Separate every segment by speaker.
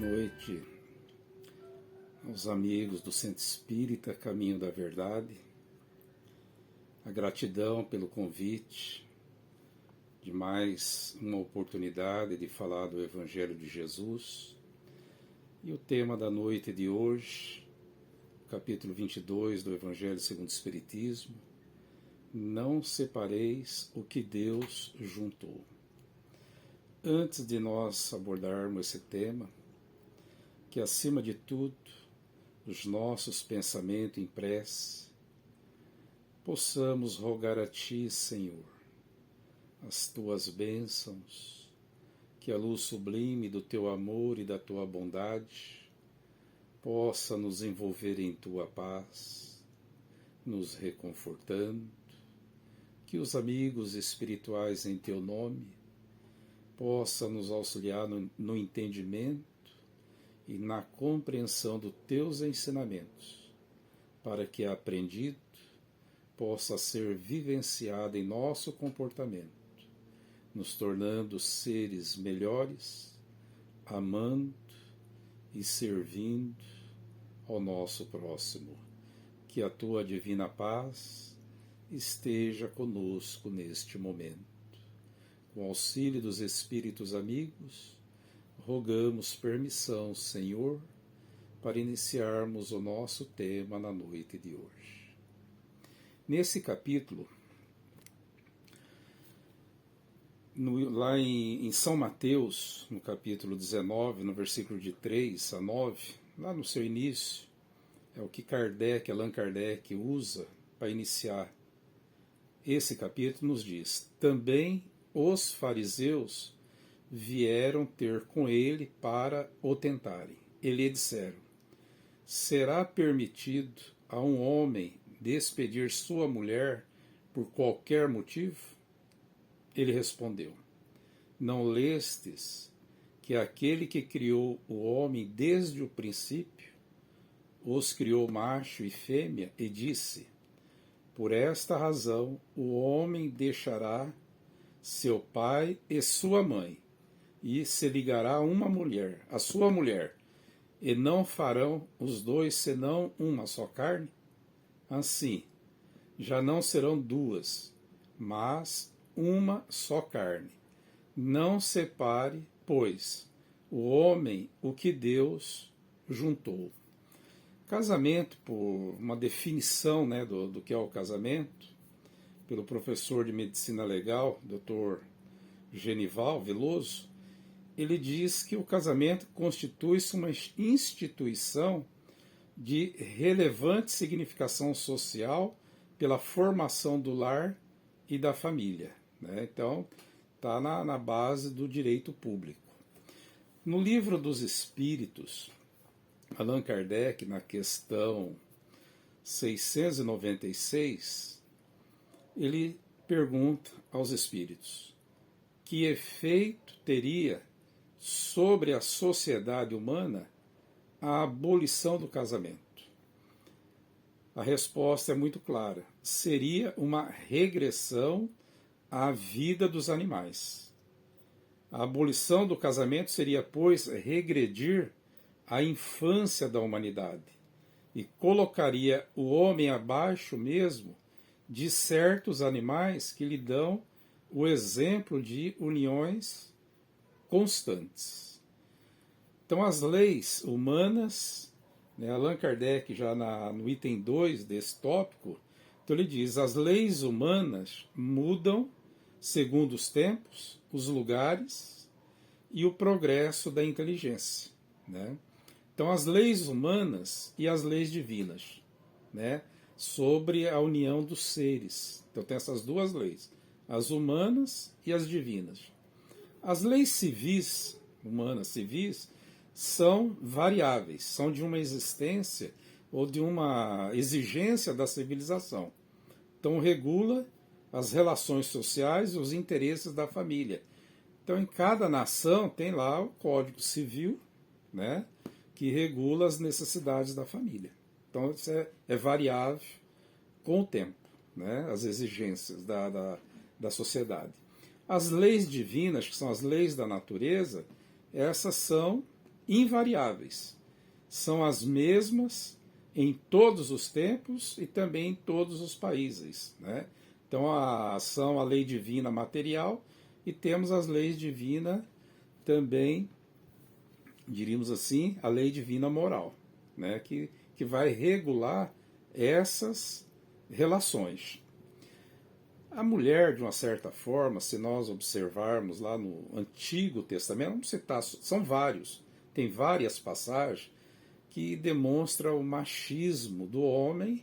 Speaker 1: noite aos amigos do Centro Espírita Caminho da Verdade. A gratidão pelo convite de mais uma oportunidade de falar do Evangelho de Jesus. E o tema da noite de hoje, capítulo 22 do Evangelho segundo o Espiritismo: não separeis o que Deus juntou. Antes de nós abordarmos esse tema, que acima de tudo, os nossos pensamentos em prece, possamos rogar a Ti, Senhor, as Tuas bênçãos, que a luz sublime do Teu amor e da Tua bondade possa nos envolver em Tua paz, nos reconfortando, que os amigos espirituais em Teu nome possa nos auxiliar no entendimento e na compreensão dos Teus ensinamentos, para que aprendido possa ser vivenciado em nosso comportamento, nos tornando seres melhores, amando e servindo ao nosso próximo. Que a Tua divina paz esteja conosco neste momento. Com auxílio dos Espíritos amigos, rogamos permissão, Senhor, para iniciarmos o nosso tema na noite de hoje. Nesse capítulo, lá em São Mateus, no capítulo 19, no versículo de 3 a 9, lá no seu início, é o que Allan Kardec usa para iniciar esse capítulo, nos diz: também os fariseus vieram ter com ele para o tentarem. E lhe disseram: será permitido a um homem despedir sua mulher por qualquer motivo? Ele respondeu: não lestes que aquele que criou o homem desde o princípio os criou macho e fêmea, e disse: por esta razão o homem deixará seu pai e sua mãe, e se ligará a uma mulher, a sua mulher, e não farão os dois senão uma só carne? Assim, já não serão duas, mas uma só carne. Não separe, pois, o homem o que Deus juntou. Casamento, por uma definição, do que é o casamento, pelo professor de Medicina Legal, Dr. Genival Veloso, ele diz que o casamento constitui-se uma instituição de relevante significação social pela formação do lar e da família. Então, está na base do direito público. No Livro dos Espíritos, Allan Kardec, na questão 696, ele pergunta aos espíritos: que efeito teria sobre a sociedade humana a abolição do casamento? A resposta é muito clara: seria uma regressão à vida dos animais. A abolição do casamento seria, pois, regredir à infância da humanidade e colocaria o homem abaixo mesmo de certos animais que lhe dão o exemplo de uniões constantes. Então, as leis humanas, Allan Kardec, já no item 2 desse tópico, então ele diz: as leis humanas mudam segundo os tempos, os lugares e o progresso da inteligência. Então, as leis humanas e as leis divinas, sobre a união dos seres. Então tem essas duas leis, as humanas e as divinas. As leis civis, humanas civis, são variáveis, são de uma existência ou de uma exigência da civilização. Então regula as relações sociais e os interesses da família. Então em cada nação tem lá o Código Civil, que regula as necessidades da família. Então isso é variável com o tempo, as exigências da sociedade. As leis divinas, que são as leis da natureza, essas são invariáveis. São as mesmas em todos os tempos e também em todos os países, né? Então, são a lei divina material e temos as leis divinas também, diríamos assim, a lei divina moral, né? Que vai regular essas relações. A mulher, de uma certa forma, se nós observarmos lá no Antigo Testamento, vamos citar, são vários, tem várias passagens que demonstram o machismo do homem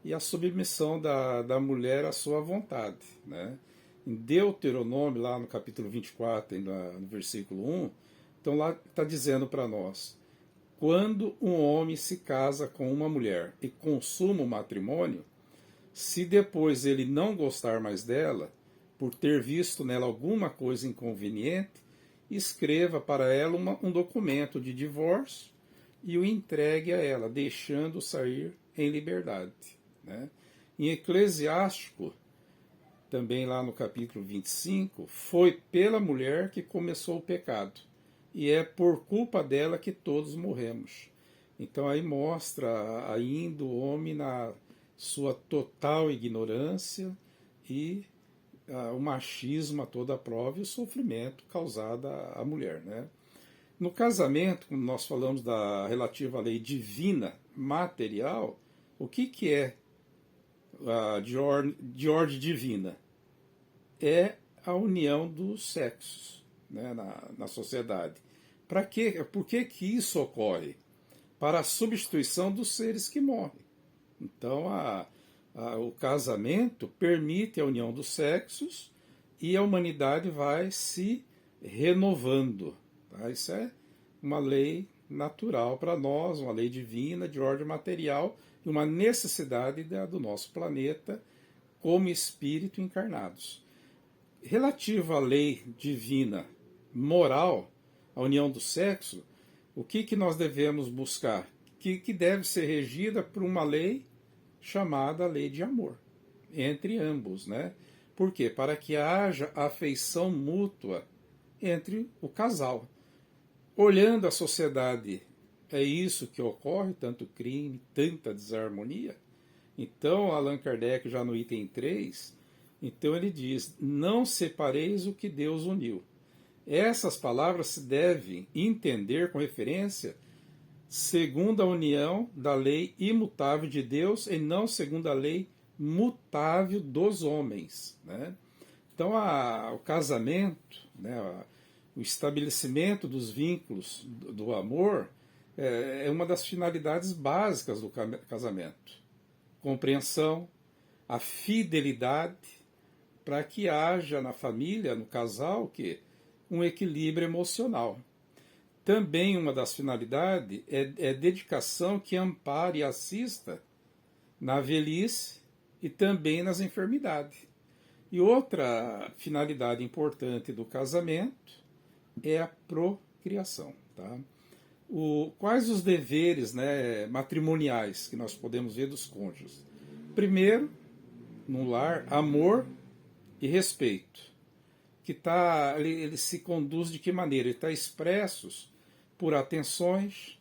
Speaker 1: e a submissão da mulher à sua vontade, né? Em Deuteronômio, lá no capítulo 24, no versículo 1, então lá está dizendo para nós: quando um homem se casa com uma mulher e consuma o matrimônio, se depois ele não gostar mais dela, por ter visto nela alguma coisa inconveniente, escreva para ela um documento de divórcio e o entregue a ela, deixando sair em liberdade, né? Em Eclesiástico, também lá no capítulo 25, foi pela mulher que começou o pecado, e é por culpa dela que todos morremos. Então aí mostra ainda o homem na sua total ignorância e o machismo a toda prova e o sofrimento causado à mulher, né? No casamento, como nós falamos da relativa à lei divina material, o que é de ordem divina? É a união dos sexos, né, na sociedade. Por que isso ocorre? Para a substituição dos seres que morrem. Então, o casamento permite a união dos sexos e a humanidade vai se renovando. Tá? Isso é uma lei natural para nós, uma lei divina, de ordem material, e uma necessidade do nosso planeta como espírito encarnados. Relativo à lei divina moral, a união do sexo, o que nós devemos buscar? Que deve ser regida por uma lei chamada lei de amor, entre ambos, né? Por quê? Para que haja afeição mútua entre o casal. Olhando a sociedade, é isso que ocorre, tanto crime, tanta desarmonia. Então, Allan Kardec, já no item 3, então ele diz: não separeis o que Deus uniu. Essas palavras se devem entender com referência segundo a união da lei imutável de Deus e não segundo a lei mutável dos homens, né? Então, o casamento, né, o estabelecimento dos vínculos do amor é uma das finalidades básicas do casamento. Compreensão, a fidelidade, para que haja na família, no casal, um equilíbrio emocional. Também uma das finalidades é dedicação que ampare e assista na velhice e também nas enfermidades. E outra finalidade importante do casamento é a procriação. Tá? Quais os deveres, né, matrimoniais que nós podemos ver dos cônjuges? Primeiro, no lar, amor e respeito. Ele se conduz de que maneira? Ele está expressos por atenções,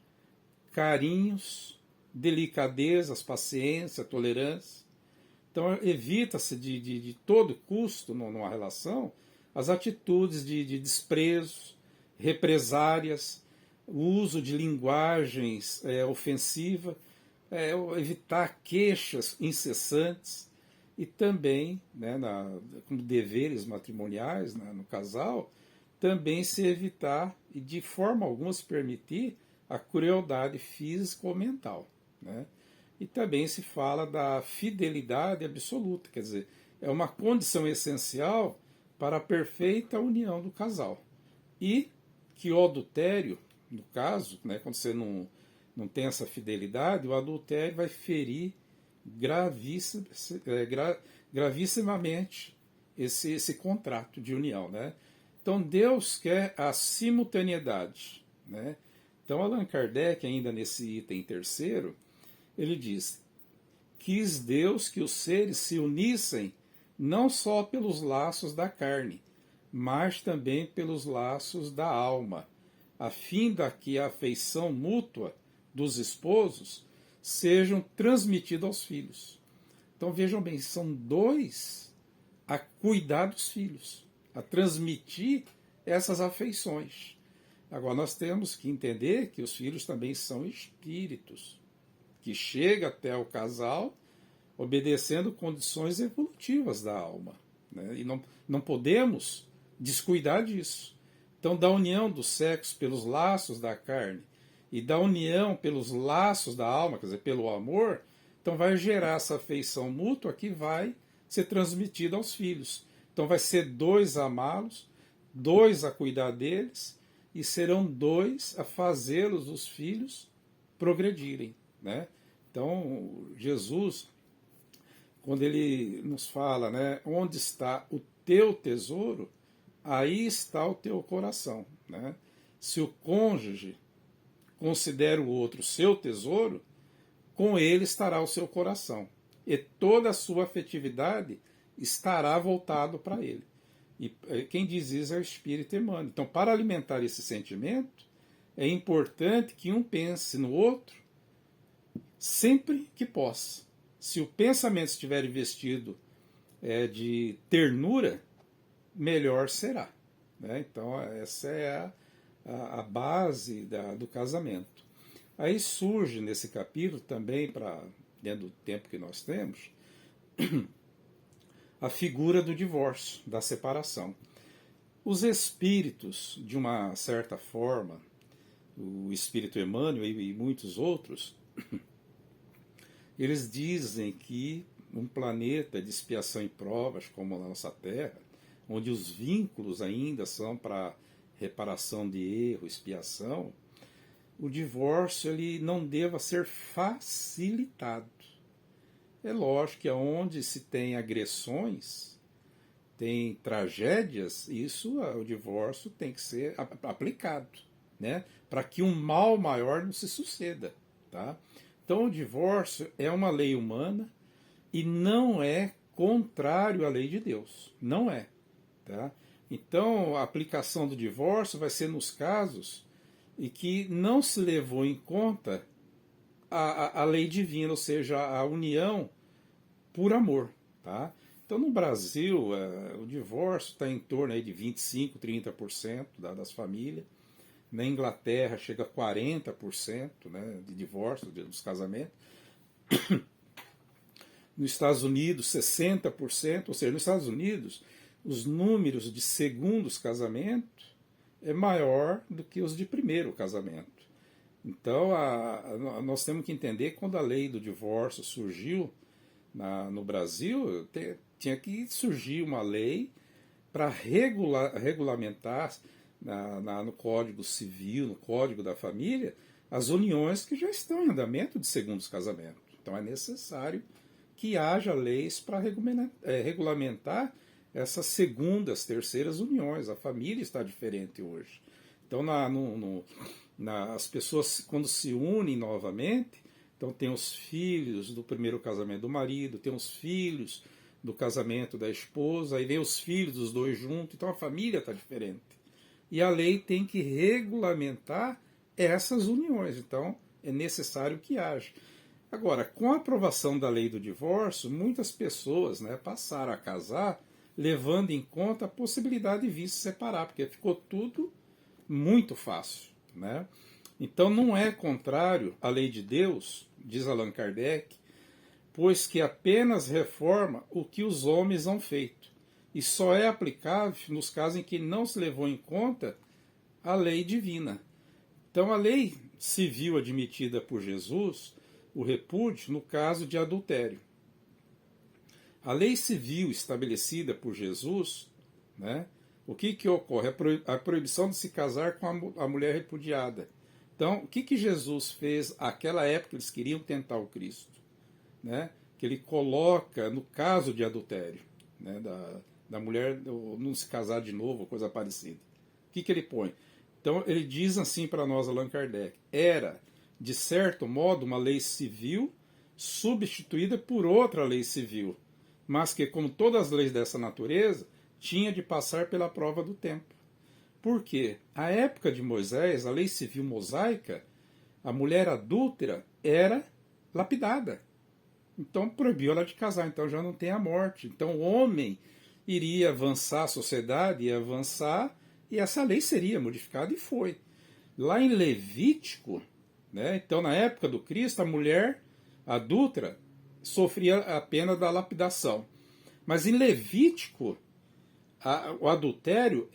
Speaker 1: carinhos, delicadezas, paciência, tolerância. Então, evita-se de todo custo, numa relação, as atitudes de desprezo, represárias, o uso de linguagens ofensivas, evitar queixas incessantes e também, né, como deveres matrimoniais, né, no casal, também se evitar e de forma alguma se permitir a crueldade física ou mental, né? E também se fala da fidelidade absoluta, quer dizer, é uma condição essencial para a perfeita união do casal. E que o adultério, no caso, né, quando você não tem essa fidelidade, o adultério vai ferir gravissimamente esse contrato de união, né? Então Deus quer a simultaneidade, né? Então Allan Kardec, ainda nesse item terceiro, ele diz: quis Deus que os seres se unissem não só pelos laços da carne, mas também pelos laços da alma, a fim de que a afeição mútua dos esposos sejam transmitidas aos filhos. Então vejam bem, são dois a cuidar dos filhos, a transmitir essas afeições. Agora nós temos que entender que os filhos também são espíritos, que chegam até o casal obedecendo condições evolutivas da alma, né? E não podemos descuidar disso. Então, da união do sexo pelos laços da carne e da união pelos laços da alma, quer dizer, pelo amor, então vai gerar essa afeição mútua que vai ser transmitida aos filhos. Então vai ser dois a amá-los, dois a cuidar deles, e serão dois a fazê-los, os filhos, progredirem, né? Então, Jesus, quando ele nos fala, né, onde está o teu tesouro, aí está o teu coração, né? Se o cônjuge considera o outro seu tesouro, com ele estará o seu coração. E toda a sua afetividade estará voltado para ele. E quem diz isso é o Espírito Emmanuel. Então, para alimentar esse sentimento, é importante que um pense no outro sempre que possa. Se o pensamento estiver investido de ternura, melhor será, né? Então, essa é a base do casamento. Aí surge nesse capítulo também, dentro do tempo que nós temos, a figura do divórcio, da separação. Os espíritos, de uma certa forma, o espírito Emmanuel e muitos outros, eles dizem que um planeta de expiação e provas, como a nossa Terra, onde os vínculos ainda são para reparação de erro, expiação, o divórcio ele não deva ser facilitado. É lógico que onde se tem agressões, tem tragédias, o divórcio tem que ser aplicado, né? Para que um mal maior não se suceda. Tá? Então o divórcio é uma lei humana e não é contrário à lei de Deus. Não é. Tá? Então a aplicação do divórcio vai ser nos casos em que não se levou em conta a lei divina, ou seja, a união por amor. Tá? Então, no Brasil, o divórcio está em torno aí de 25%, 30% das famílias. Na Inglaterra, chega a 40%, né, de divórcio dos casamentos. Nos Estados Unidos, 60%. Ou seja, nos Estados Unidos, os números de segundos casamentos é maior do que os de primeiro casamento. Então, nós temos que entender que quando a lei do divórcio surgiu no Brasil, tinha que surgir uma lei para regulamentar no Código Civil, no Código da Família, as uniões que já estão em andamento de segundos casamentos. Então é necessário que haja leis para regulamentar essas segundas, terceiras uniões. A família está diferente hoje. Então as pessoas, quando se unem novamente, então tem os filhos do primeiro casamento do marido, tem os filhos do casamento da esposa, aí vem os filhos dos dois juntos, então a família está diferente. E a lei tem que regulamentar essas uniões, então é necessário que haja. Agora, com a aprovação da lei do divórcio, muitas pessoas, né, passaram a casar levando em conta a possibilidade de vir se separar, porque ficou tudo muito fácil, né? Então não é contrário à lei de Deus, diz Allan Kardec, pois que apenas reforma o que os homens han feito, e só é aplicável nos casos em que não se levou em conta a lei divina. Então a lei civil admitida por Jesus, o repúdio no caso de adultério. A lei civil estabelecida por Jesus, né, o que ocorre? A proibição de se casar com a mulher repudiada. Então, o que Jesus fez naquela época? Eles queriam tentar o Cristo, né? Que ele coloca no caso de adultério, né? Da mulher não se casar de novo, coisa parecida. O que ele põe? Então, ele diz assim para nós, Allan Kardec, era, de certo modo, uma lei civil substituída por outra lei civil, mas que, como todas as leis dessa natureza, tinha de passar pela prova do tempo. Por quê? A época de Moisés, a lei civil mosaica, a mulher adúltera era lapidada. Então proibiu ela de casar, então já não tem a morte. Então o homem iria avançar, a sociedade ia avançar, e essa lei seria modificada, e foi. Lá em Levítico, né, então na época do Cristo, a mulher adúltera sofria a pena da lapidação. Mas em Levítico, o adultério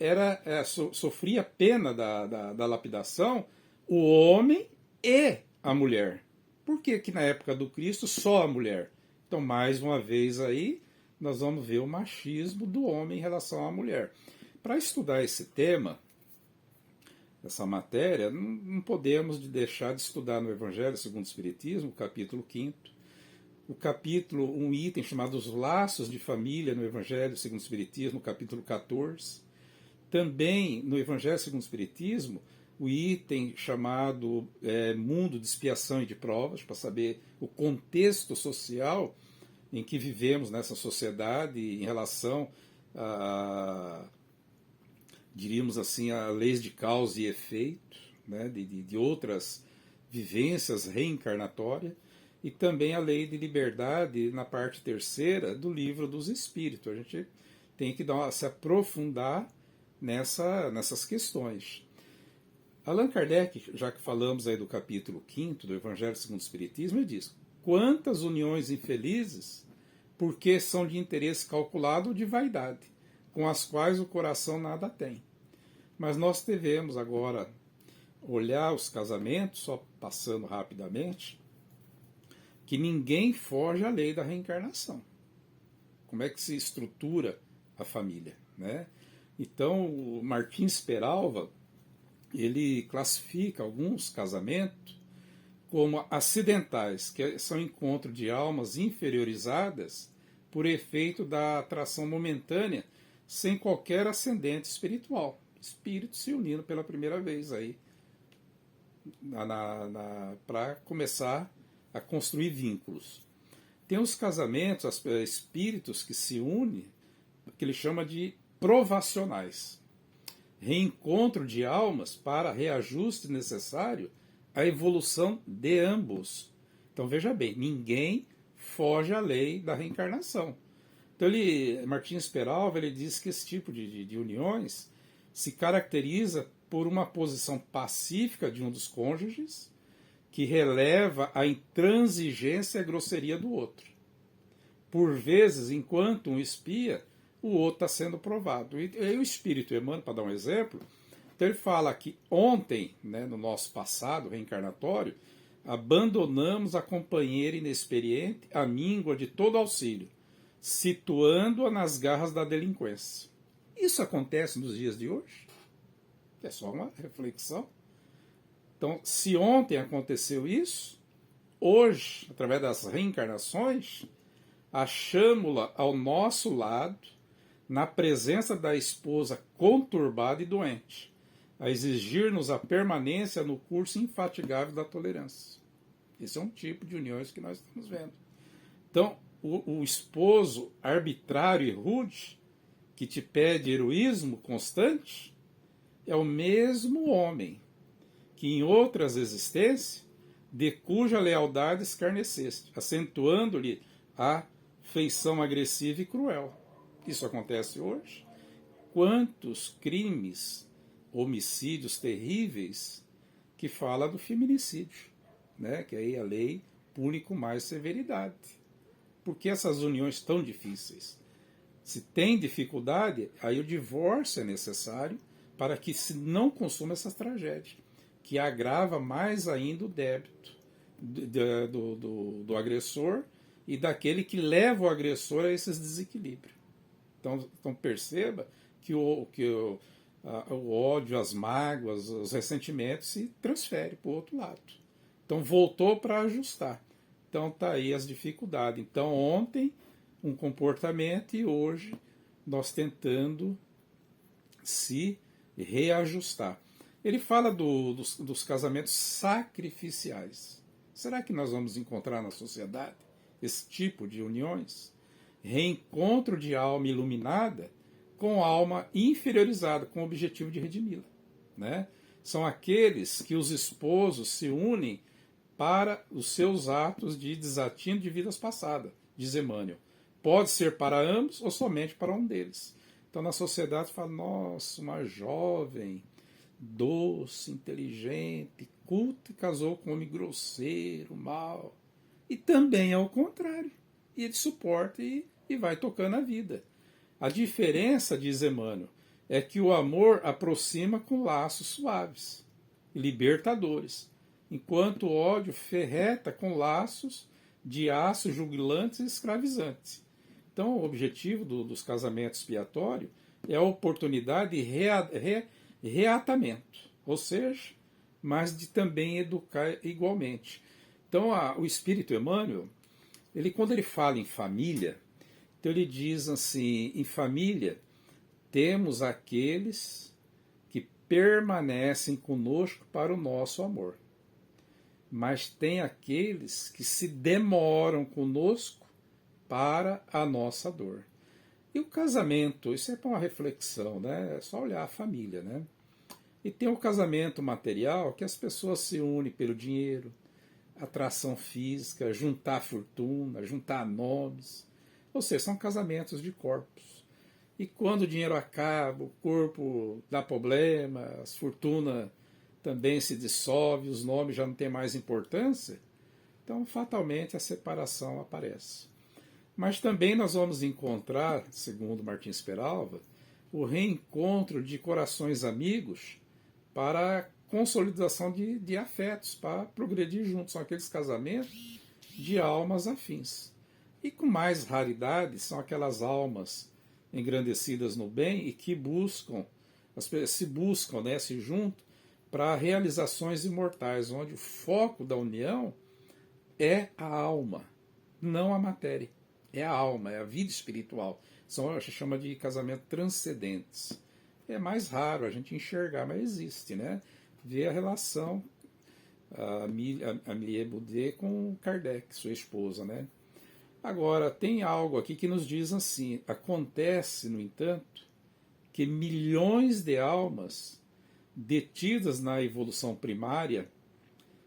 Speaker 1: sofria a pena da lapidação o homem e a mulher. Por que que na época do Cristo só a mulher? Então, mais uma vez aí, nós vamos ver o machismo do homem em relação à mulher. Para estudar esse tema, essa matéria, não podemos deixar de estudar no Evangelho segundo o Espiritismo, capítulo 5º, o capítulo, um item chamado Os Laços de Família no Evangelho segundo o Espiritismo, capítulo 14. Também no Evangelho segundo o Espiritismo, o item chamado Mundo de Expiação e de Provas, para saber o contexto social em que vivemos nessa sociedade em relação a, diríamos assim, a leis de causa e efeito, né, de outras vivências reencarnatórias, e também a lei de liberdade na parte terceira do Livro dos Espíritos. A gente tem que se aprofundar nessas questões. Allan Kardec, já que falamos aí do capítulo 5º do Evangelho segundo o Espiritismo, ele diz: quantas uniões infelizes, porque são de interesse calculado ou de vaidade, com as quais o coração nada tem. Mas nós devemos agora olhar os casamentos, só passando rapidamente, que ninguém foge à lei da reencarnação. Como é que se estrutura a família, né? Então, o Martins Peralva, ele classifica alguns casamentos como acidentais, que são encontro de almas inferiorizadas por efeito da atração momentânea, sem qualquer ascendente espiritual. Espíritos se unindo pela primeira vez aí, para começar a construir vínculos. Tem os casamentos, espíritos que se unem, que ele chama de provacionais. Reencontro de almas para reajuste necessário à evolução de ambos. Então veja bem, ninguém foge à lei da reencarnação. Então Martins Peralva, ele diz que esse tipo de uniões se caracteriza por uma posição pacífica de um dos cônjuges, que releva a intransigência e a grosseria do outro. Por vezes, enquanto um espia, o outro está sendo provado. E o Espírito Emmanuel, para dar um exemplo, então ele fala que ontem, né, no nosso passado reencarnatório, abandonamos a companheira inexperiente, a míngua de todo auxílio, situando-a nas garras da delinquência. Isso acontece nos dias de hoje? É só uma reflexão. Então, se ontem aconteceu isso, hoje, através das reencarnações, achamo-la ao nosso lado, na presença da esposa conturbada e doente, a exigir-nos a permanência no curso infatigável da tolerância. Esse é um tipo de uniões que nós estamos vendo. Então, o esposo arbitrário e rude, que te pede heroísmo constante, é o mesmo homem que em outras existências, de cuja lealdade escarneceste, acentuando-lhe a feição agressiva e cruel. Isso acontece hoje. Quantos crimes, homicídios terríveis que fala do feminicídio, né? Que aí a lei pune com mais severidade. Por que essas uniões tão difíceis? Se tem dificuldade, aí o divórcio é necessário para que se não consuma essa tragédia, que agrava mais ainda o débito do agressor e daquele que leva o agressor a esses desequilíbrios. Então perceba que o ódio, as mágoas, os ressentimentos se transferem para o outro lado. Então voltou para ajustar. Então está aí as dificuldades. Então ontem um comportamento e hoje nós tentando se reajustar. Ele fala dos casamentos sacrificiais. Será que nós vamos encontrar na sociedade esse tipo de uniões? Reencontro de alma iluminada com alma inferiorizada, com o objetivo de redimi-la, né? São aqueles que os esposos se unem para os seus atos de desatino de vidas passadas, diz Emmanuel. Pode ser para ambos ou somente para um deles. Então, na sociedade, fala, nossa, uma jovem, doce, inteligente, culta, e casou com um homem grosseiro, mau. E também é o contrário. E ele suporta e vai tocando a vida. A diferença, diz Emmanuel, é que o amor aproxima com laços suaves e libertadores, enquanto o ódio ferreta com laços de aço jubilantes e escravizantes. Então, o objetivo dos casamentos expiatórios é a oportunidade de reatamento, ou seja, mas de também educar igualmente. Então, o Espírito Emmanuel, quando ele fala em família, então ele diz assim, em família temos aqueles que permanecem conosco para o nosso amor, mas tem aqueles que se demoram conosco para a nossa dor. E o casamento, isso é para uma reflexão, né? É só olhar a família, né? E tem o casamento material, que as pessoas se unem pelo dinheiro, atração física, juntar fortuna, juntar nomes. Ou seja, são casamentos de corpos. E quando o dinheiro acaba, o corpo dá problema, as fortunas também se dissolve, os nomes já não têm mais importância, então fatalmente a separação aparece. Mas também nós vamos encontrar, segundo Martins Peralva, o reencontro de corações amigos para a consolidação de afetos, para progredir juntos. São aqueles casamentos de almas afins. E com mais raridade são aquelas almas engrandecidas no bem e que buscam, se juntam para realizações imortais, onde o foco da união é a alma, não a matéria. É a alma, é a vida espiritual. A gente chama de casamento transcendentes. É mais raro a gente enxergar, mas existe, né? Ver a relação a Amélie Boudet com Kardec, sua esposa, né? Agora, tem algo aqui que nos diz assim, acontece, no entanto, que milhões de almas detidas na evolução primária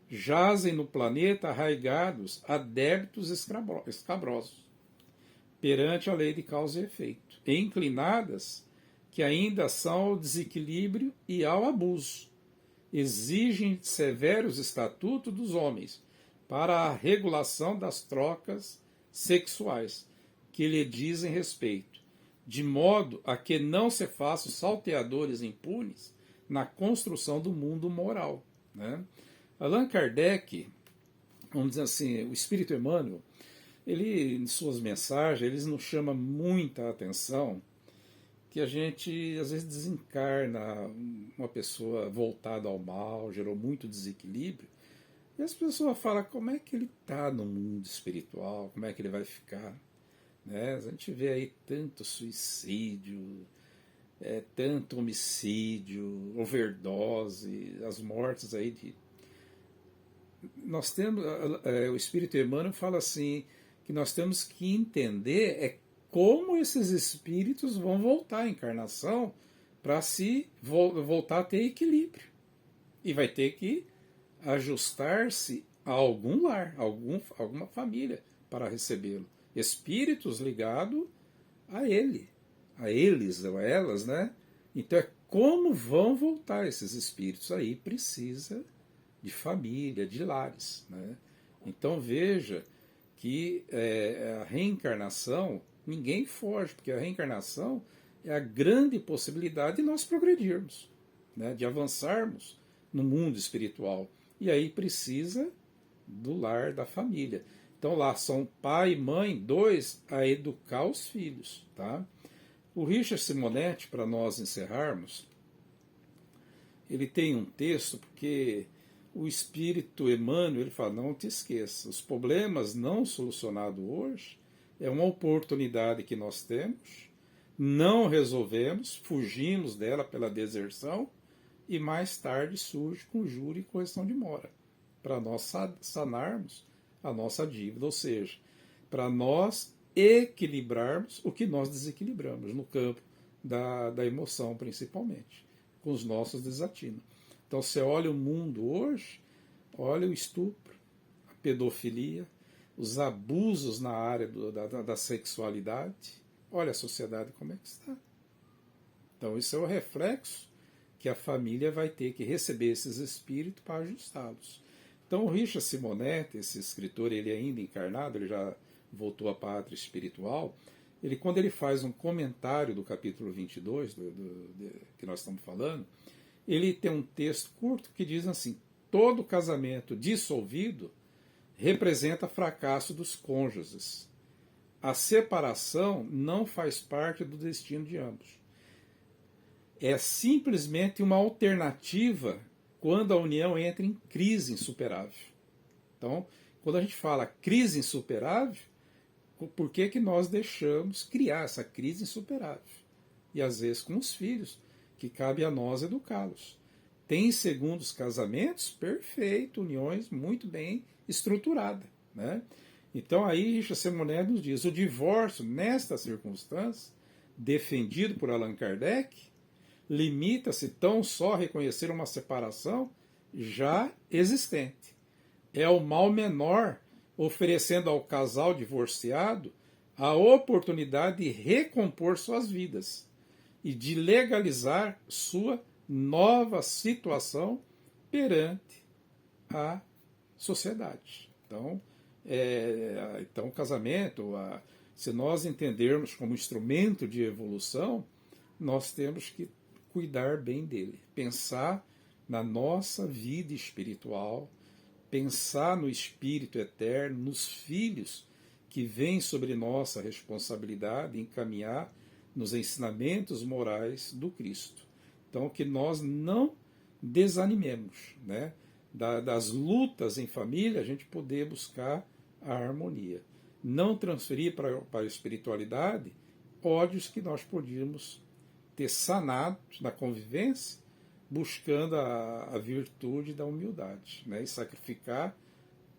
Speaker 1: jazem no planeta arraigados a débitos escabrosos, perante a lei de causa e efeito, e inclinadas que ainda são ao desequilíbrio e ao abuso. Exigem severos estatutos dos homens para a regulação das trocas sexuais que lhe dizem respeito, de modo a que não se façam salteadores impunes na construção do mundo moral, né? Allan Kardec, vamos dizer assim, o Espírito Emmanuel, ele, em suas mensagens, ele nos chama muita atenção que a gente, às vezes, desencarna uma pessoa voltada ao mal, gerou muito desequilíbrio, e as pessoas falam, como é que ele está no mundo espiritual, como é que ele vai ficar? Né? A gente vê aí tanto suicídio, tanto homicídio, overdose, as mortes aí de... Nós temos, o Espírito Emmanuel fala assim, que nós temos que entender como esses espíritos vão voltar à encarnação para se voltar a ter equilíbrio. E vai ter que ajustar-se a algum lar, alguma família para recebê-lo. Espíritos ligados a ele, a eles ou a elas, né? Então como vão voltar esses espíritos aí? Precisa de família, de lares, né? Então veja que a reencarnação, ninguém foge, porque a reencarnação é a grande possibilidade de nós progredirmos, né? De avançarmos no mundo espiritual. E aí precisa do lar, da família. Então lá são pai e mãe, dois, a educar os filhos, tá? O Richard Simonetti, para nós encerrarmos, ele tem um texto, porque o Espírito Emmanuel, ele fala, não te esqueça, os problemas não solucionados hoje é uma oportunidade que nós temos, não resolvemos, fugimos dela pela deserção, e mais tarde surge conjuro e correção de mora, para nós sanarmos a nossa dívida, ou seja, para nós equilibrarmos o que nós desequilibramos no campo da emoção, principalmente, com os nossos desatinos. Então, você olha o mundo hoje, olha o estupro, a pedofilia, os abusos na área da sexualidade. Olha a sociedade como é que está. Então, isso é o reflexo que a família vai ter que receber esses espíritos para ajustá-los. Então, o Richard Simonetti, esse escritor, ele ainda encarnado, ele já voltou à pátria espiritual, quando ele faz um comentário do capítulo 22, que nós estamos falando, ele tem um texto curto que diz assim: todo casamento dissolvido representa fracasso dos cônjuges. A separação não faz parte do destino de ambos. É simplesmente uma alternativa quando a união entra em crise insuperável. Então, quando a gente fala crise insuperável, por que nós deixamos criar essa crise insuperável? E às vezes com os filhos, que cabe a nós educá-los. Tem segundos casamentos, perfeito, uniões muito bem estruturadas, né? Então aí Richard Simonetti nos diz: o divórcio, nesta circunstância, defendido por Allan Kardec, limita-se tão só a reconhecer uma separação já existente. É o mal menor, oferecendo ao casal divorciado a oportunidade de recompor suas vidas e de legalizar sua nova situação perante a sociedade. Então o casamento, se nós entendermos como instrumento de evolução, nós temos que cuidar bem dele, pensar na nossa vida espiritual, pensar no espírito eterno, nos filhos que vêm sobre nossa responsabilidade, encaminhar nos ensinamentos morais do Cristo. Então, que nós não desanimemos, né? Das lutas em família, a gente poder buscar a harmonia. Não transferir para a espiritualidade ódios que nós podíamos ter sanado na convivência, buscando a virtude da humildade, né? E sacrificar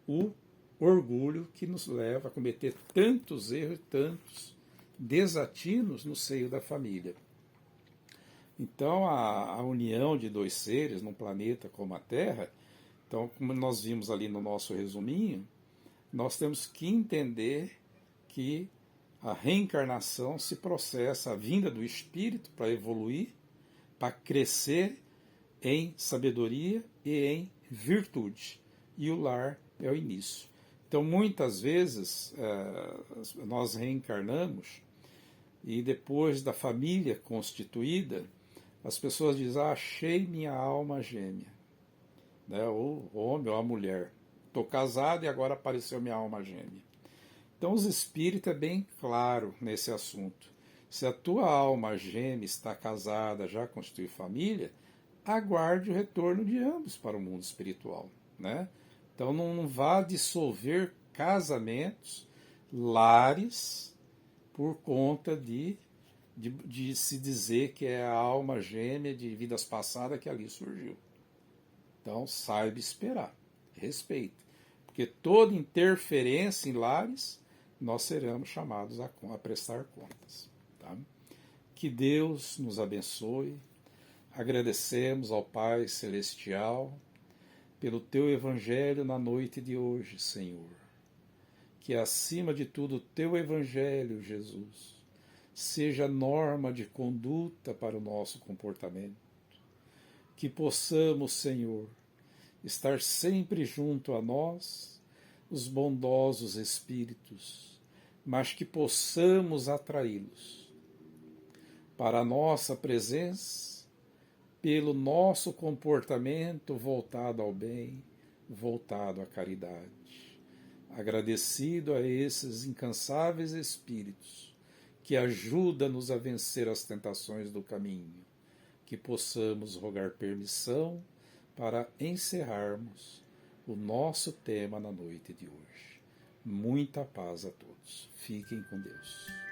Speaker 1: o orgulho que nos leva a cometer tantos erros, tantos desatinos no seio da família. Então, a união de dois seres num planeta como a Terra, então, como nós vimos ali no nosso resuminho, nós temos que entender que a reencarnação se processa, a vinda do espírito para evoluir, para crescer em sabedoria e em virtude. E o lar é o início. Então, muitas vezes, nós reencarnamos e depois da família constituída, as pessoas dizem: achei minha alma gêmea. Né? Ou o homem ou a mulher. Estou casado e agora apareceu minha alma gêmea. Então, os espíritos é bem claro nesse assunto. Se a tua alma gêmea está casada, já constitui família, aguarde o retorno de ambos para o mundo espiritual, né? Então não vá dissolver casamentos, lares, por conta de se dizer que é a alma gêmea de vidas passadas que ali surgiu. Então saiba esperar, respeite, porque toda interferência em lares nós seremos chamados a prestar contas. Tá? Que Deus nos abençoe. Agradecemos ao Pai Celestial pelo Teu Evangelho na noite de hoje, Senhor. Que acima de tudo o Teu Evangelho, Jesus, seja norma de conduta para o nosso comportamento. Que possamos, Senhor, estar sempre junto a nós, os bondosos espíritos, mas que possamos atraí-los para a nossa presença, pelo nosso comportamento voltado ao bem, voltado à caridade. Agradecido a esses incansáveis espíritos que ajudam-nos a vencer as tentações do caminho, que possamos rogar permissão para encerrarmos o nosso tema na noite de hoje. Muita paz a todos. Fiquem com Deus.